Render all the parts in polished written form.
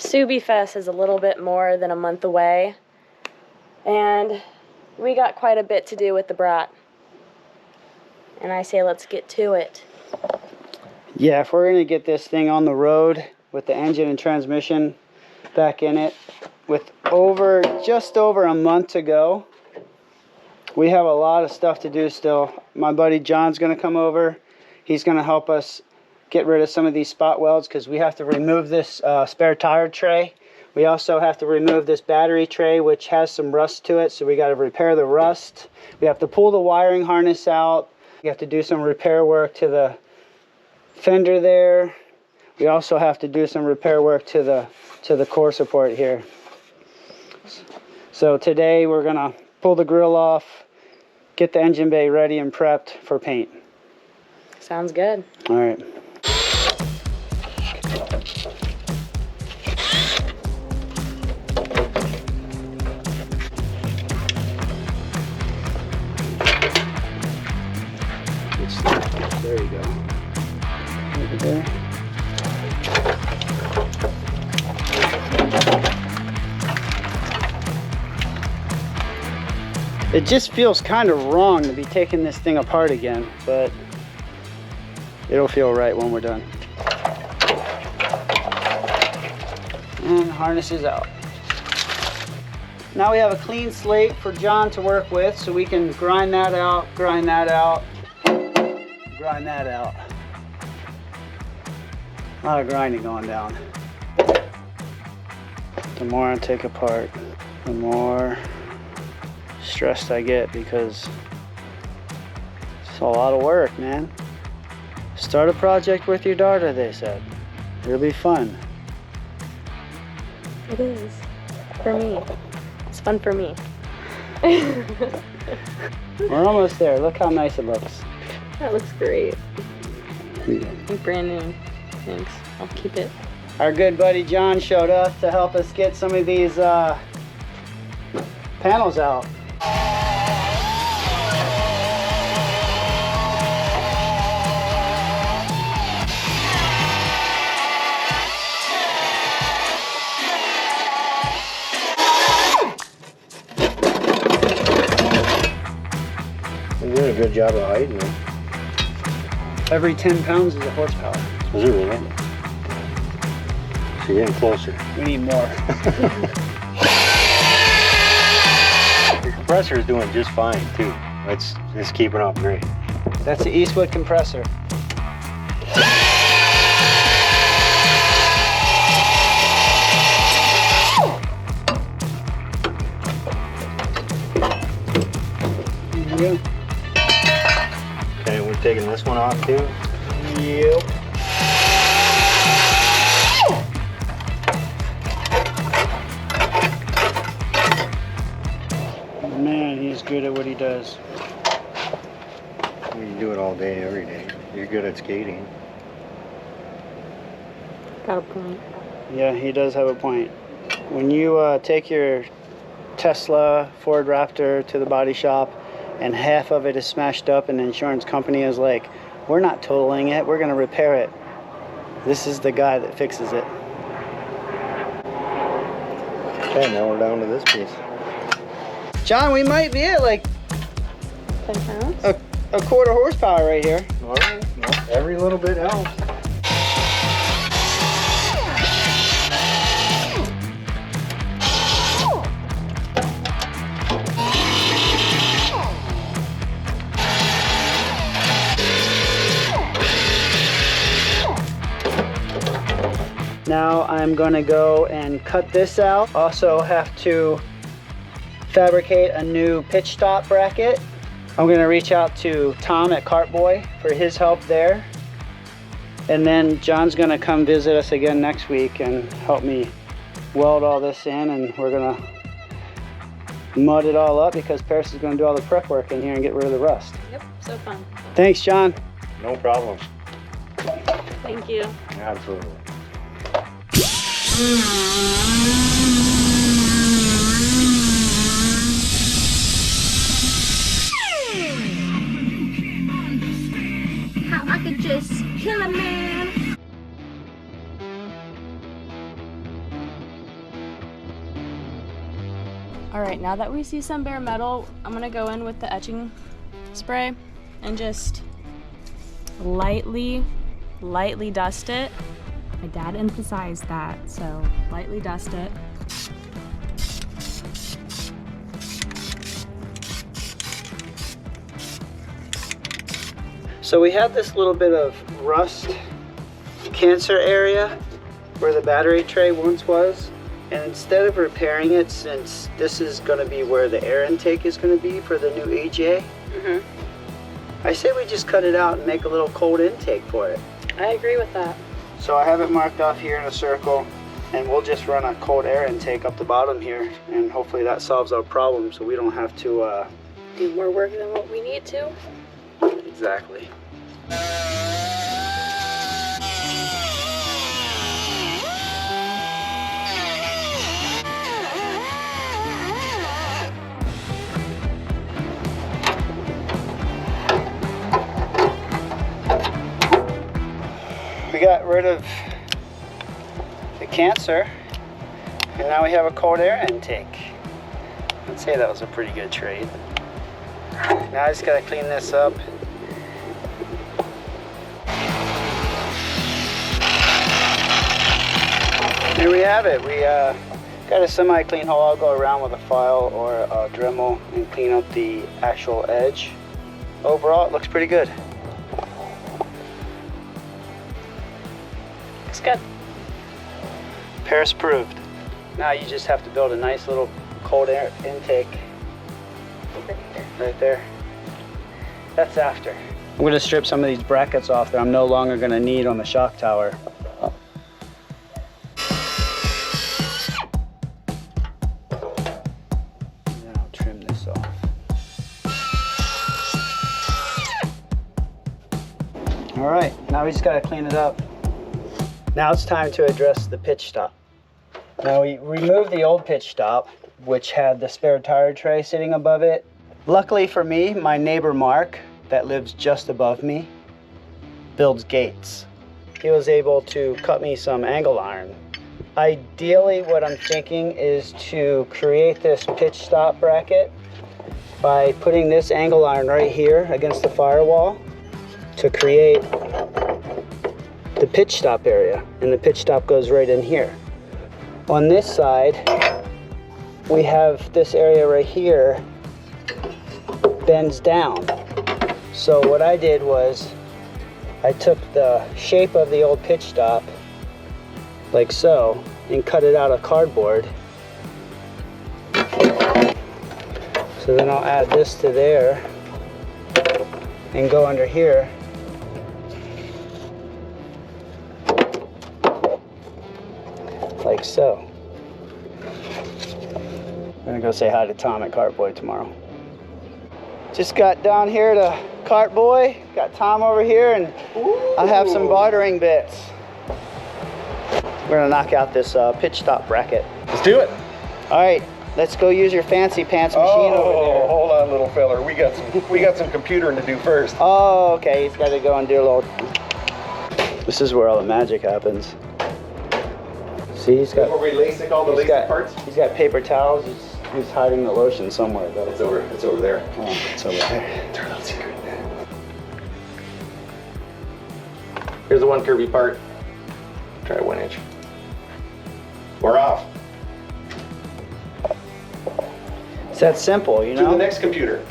Subi Fest is a little bit more than a month away, and we got quite a bit to do with the Brat. And I say let's get to it. Yeah, if we're gonna get this thing on the road with the engine and transmission back in it, with just over a month to go, we have a lot of stuff to do still. My buddy John's gonna come over. He's gonna help us get rid of some of these spot welds because we have to remove this spare tire tray. We also have to remove this battery tray, which has some rust to it, so we got to repair the rust. We have to pull the wiring harness out. We have to do some repair work to the fender there. We also have to do some repair work to the core support here. So today we're gonna pull the grill off, get the engine bay ready and prepped for paint. Sounds good. All right. There you go. Over there. It just feels kind of wrong to be taking this thing apart again, but it'll feel right when we're done. And the harness is out. Now we have a clean slate for John to work with, so we can grind that out, grind that out, grind that out. A lot of grinding going down. The more I take apart, the more stressed I get because it's a lot of work, man. Start a project with your daughter, they said. It'll be fun. It is. For me. It's fun for me. We're almost there. Look how nice it looks. That looks great. Brand new. Thanks. I'll keep it. Our good buddy John showed up to help us get some of these panels out. You're doing a good job of hiding them. Every 10 pounds is a horsepower. Is it really? So you're getting closer. We need more. Your compressor is doing just fine too. It's keeping up great. That's the Eastwood compressor. There you go. Okay, we're taking this one off too. Yep. Man, he's good at what he does. You do it all day, every day. You're good at skating. Got a point. Yeah, he does have a point. When you take your Tesla Ford Raptor to the body shop and half of it is smashed up and the insurance company is like, we're not totaling it, we're gonna repair it. This is the guy that fixes it. Okay, now we're down to this piece. John, we might be at like 10 pounds? a quarter horsepower right here. All right, well, every little bit helps. Now I'm gonna go and cut this out. Also have to fabricate a new pitch stop bracket. I'm gonna reach out to Tom at Cartboy for his help there. And then John's gonna come visit us again next week and help me weld all this in, and we're gonna mud it all up because Paris is gonna do all the prep work in here and get rid of the rust. Yep, so fun. Thanks, John. No problem. Thank you. Absolutely. How I could just kill a man. All right, now that we see some bare metal, I'm gonna go in with the etching spray and just lightly dust it. My dad emphasized that, so lightly dust it. So we have this little bit of rust cancer area where the battery tray once was. And instead of repairing it, since this is going to be where the air intake is going to be for the new EJ, I say we just cut it out and make a little cold intake for it. I agree with that. So I have it marked off here in a circle, and we'll just run a cold air intake up the bottom here, and hopefully that solves our problem so we don't have to Do more work than what we need to. exactly. We got rid of the cancer, and now we have a cold air intake. I'd say that was a pretty good trade. Now I just gotta clean this up. Here we have it. We got a semi-clean hole. I'll go around with a file or a Dremel and clean up the actual edge. Overall, it looks pretty good. Looks good. Paris approved. Now you just have to build a nice little cold air intake right there. That's after. I'm going to strip some of these brackets off that I'm no longer going to need on the shock tower. Then I'll trim this off. All right, now we just got to clean it up. Now it's time to address the pitch stop. Now we removed the old pitch stop, which had the spare tire tray sitting above it. Luckily for me, my neighbor Mark, that lives just above me, builds gates. He was able to cut me some angle iron. Ideally, what I'm thinking is to create this pitch stop bracket by putting this angle iron right here against the firewall to create the pitch stop area, and the pitch stop goes right in here. On this side, we have this area right here bends down. So what I did was I took the shape of the old pitch stop like so and cut it out of cardboard. So then I'll add this to there and go under here. Like so. I'm gonna go say hi to Tom at Cartboy tomorrow. Just got down here to Cartboy, got Tom over here, and I have some bartering bits. We're gonna knock out this pitch stop bracket. Let's do it. All right, let's go use your fancy pants machine over there. Hold on, little feller. We got some computering to do first. Oh, okay, he's got to go and do a little. This is where all the magic happens. See, he's got. Before we LASIK all the LASIK parts. He's got paper towels. He's hiding the lotion somewhere, though. It's over there. Oh, it's over there. Turn on secret. Here's the one curvy part. Try 1 inch. We're off. It's that simple, you To the know? next computer.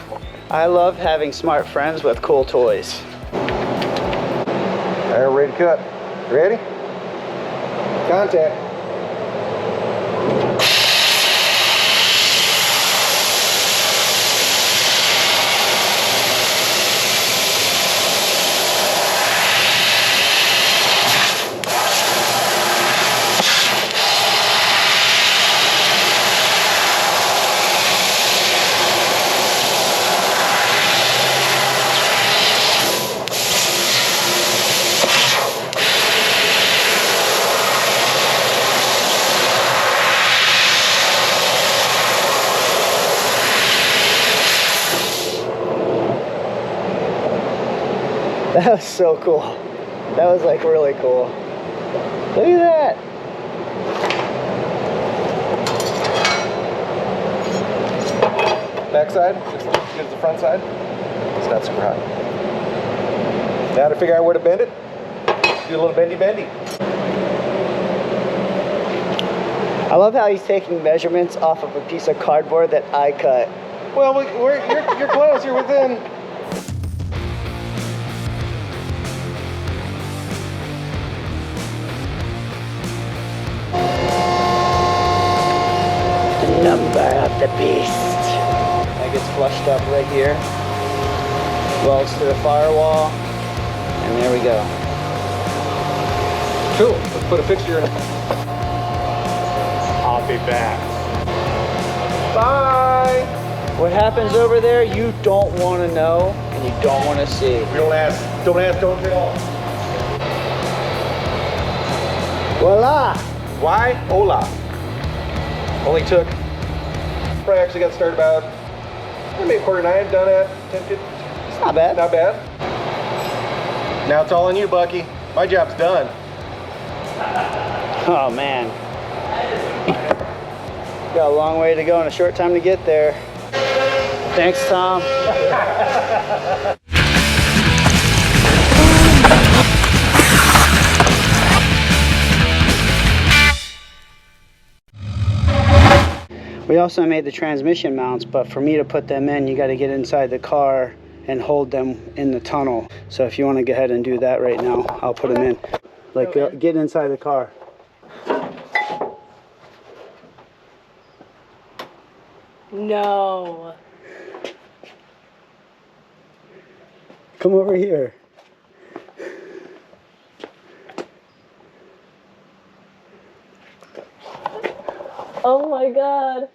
I love having smart friends with cool toys. All right, ready to cut. Ready? Contact. That was so cool. That was like really cool. Look at that. backside, just as good as the front side. It's not super hot. Now to figure out where to bend it, do a little bendy. I love how he's taking measurements off of a piece of cardboard that I cut. Well, you're close. You're within. The number of the beast. That gets flushed up right here. Welds to the firewall. And there we go. Cool. Let's put a fixture in. I'll be back. Bye. What happens over there, you don't want to know and you don't want to see. We don't ask, don't tell. Voila! Why? Hola. Only took, probably actually got started about maybe 8:45, done at 10:50. It's not bad. Not bad. Now it's all on you, Bucky. My job's done. Oh man. Got a long way to go and a short time to get there. Thanks, Tom. We also made the transmission mounts, but for me to put them in, you got to get inside the car and hold them in the tunnel. So if you want to go ahead and do that right now, I'll put them in. Like, get inside the car. No. Come over here. Oh my God.